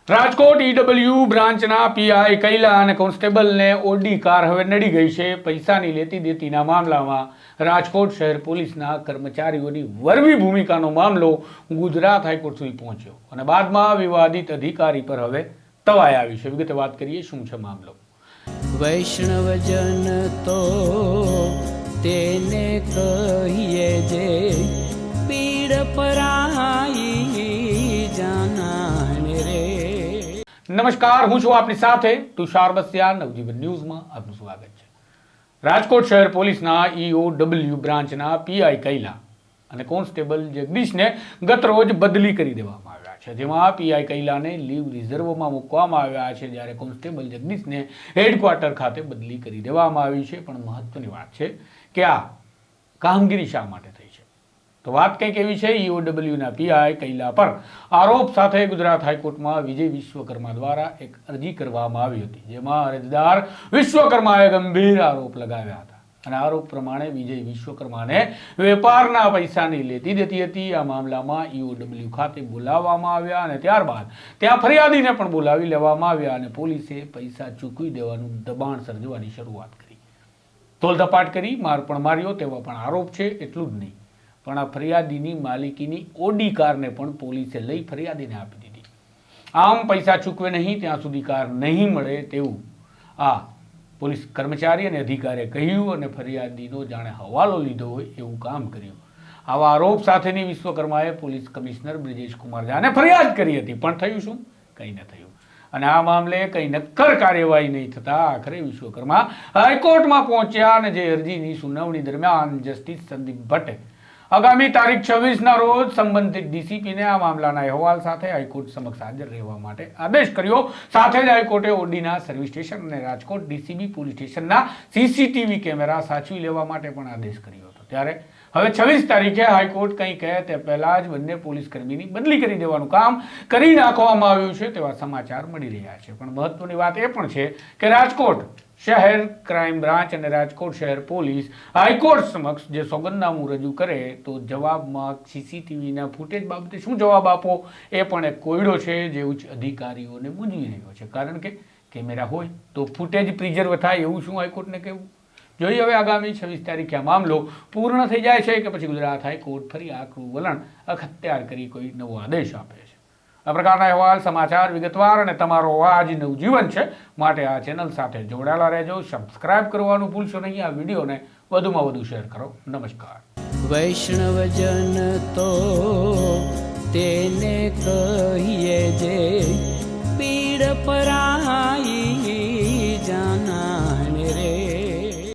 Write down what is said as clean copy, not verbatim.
Rajkot EW બ્રાન્ચના PI Kaila અને કોન્સ્ટેબલને Audi car હવે નડી ગઈ છે। પૈસાની લેતી દેતીના મામલામાં રાજકોટ શહેર પોલીસના કર્મચારીઓની વરવી ભૂમિકાનો મામલો ગુજરાત હાઈકોર્ટ સુધી પહોંચ્યો અને બાદમાં વિવાદિત અધિકારી પર હવે તવાઈ આવી છે। વિગતે વાત કરીએ શું છે મામલો। વૈષ્ણવજન તો તેને કહીએ જે પીડ પરાઈ જાનાને રે। નમસ્કાર, હું છું આપની સાથે તુષાર બસિયા। નવજીવન ન્યૂઝમાં આપનું સ્વાગત છે। રાજકોટ શહેર પોલીસના ઈઓડબ્લ્યુ બ્રાન્ચના પીઆઈ કૈલા અને કોન્સ્ટેબલ જગદીશને ગત રોજ બદલી કરી દેવામાં આવ્યા છે, જેમાં પીઆઈ કૈલાને લીવ રિઝર્વમાં મૂકવામાં આવ્યા છે, જ્યારે કોન્સ્ટેબલ જગદીશને હેડક્વાર્ટર ખાતે બદલી કરી દેવામાં આવી છે। પણ મહત્વની વાત છે કે આ કામગીરી શા માટે થઈ છે, તો વાત કંઈક એવી છે। ઈઓડબ્લ્યુના પીઆઈ કૈલા પર આરોપ સાથે ગુજરાત હાઈકોર્ટમાં વિજય વિશ્વકર્મા દ્વારા એક અરજી કરવામાં આવી હતી, જેમાં અરજદાર વિશ્વકર્માએ ગંભીર આરોપ લગાવ્યા હતા અને આરોપ પ્રમાણે વિજય વિશ્વકર્માને વેપારના પૈસાની લેતી દેતી હતી। આ મામલામાં ઈઓડબ્લ્યુ ખાતે બોલાવવામાં આવ્યા અને ત્યારબાદ ત્યાં ફરિયાદીને પણ બોલાવી લેવામાં આવ્યા અને પોલીસે પૈસા ચૂકવી દેવાનું દબાણ સર્જવાની શરૂઆત કરી, તોલધપાટ કરી, માર પણ માર્યો તેવા પણ આરોપ છે। એટલું જ નહીં, પણ આ ફરિયાદીની માલિકીની ઓડી કારને પણ પોલીસે લઈ ફરિયાદીને આપી દીધી। આમ પૈસા ચૂકવે નહીં ત્યાં સુધી કાર નહીં મળે તેવું આ પોલીસ કર્મચારી અને અધિકારીએ કહ્યું અને ફરિયાદીનો જાણે હવાલો લીધો હોય એવું કામ કર્યું। આવા આરોપ સાથેની વિશ્વકર્માએ પોલીસ કમિશનર બ્રિજેશ કુમાર ઝાને ફરિયાદ કરી હતી, પણ થયું શું? કંઈ ન થયું અને આ મામલે કંઈ નક્કર કાર્યવાહી નહીં થતાં આખરે વિશ્વકર્મા હાઈકોર્ટમાં પહોંચ્યા અને જે અરજીની સુનાવણી દરમિયાન જસ્ટિસ સંદીપ ભટ્ટે આગામી તારીખ 26ના રોજ સંબંધિત ડીસીપીને આ મામલાના અહેવાલ સાથે હાઈકોર્ટ સમક્ષ હાજર રહેવા માટે આદેશ કર્યો। સાથે જ હાઈકોર્ટે ઓડીના સર્વિસ સ્ટેશન અને રાજકોટ ડીસીબી પોલીસ સ્ટેશનના સીસીટીવી કેમેરા સાચવી લેવા માટે પણ આદેશ કર્યો હતો। ત્યારે હવે 26 તારીખે હાઈકોર્ટ કંઈ કહે તે પહેલા જ બંને પોલીસ કર્મીની બદલી કરી દેવાનું કામ કરી નાખવામાં આવ્યું છે તેવા સમાચાર મળી રહ્યા છે। પણ મહત્વની વાત એ પણ છે કે રાજકોટ શહેર ક્રાઇમ બ્રાન્ચ અને રાજકોટ શહેર પોલીસ હાઈકોર્ટ સમક્ષ જે સોગંદનામું રજૂ કરે તો જવાબમાં સીસીટીવીના ફૂટેજ બાબતે શું જવાબ આપો એ પણ એક કોયડો છે જે ઉચ્ચ અધિકારીઓને મૂંઝવી રહ્યો છે, કારણ કે કેમેરા હોય તો ફૂટેજ પ્રિઝર્વ થાય એવું શું હાઈકોર્ટને કહેવું? જોઈએ હવે આગામી 26 તારીખે આ મામલો પૂર્ણ થઈ જાય છે કે પછી ગુજરાત હાઈકોર્ટ ફરી આકરું વલણ અખત્યાર કરી કોઈ નવો આદેશ આપે છે। આ પ્રકારના અહેવાલ, સમાચાર વિગતવાર અને તમારો અવાજ નવજીવન છે, માટે આ ચેનલ સાથે જોડાયેલા રહેજો। સબસ્ક્રાઇબ કરવાનું ભૂલશો નહીં। આ વિડીયોને વધુમાં વધુ શેર કરો। નમસ્કાર। વૈષ્ણવજન તો તેને કહીએ જે પીડ પરાઈ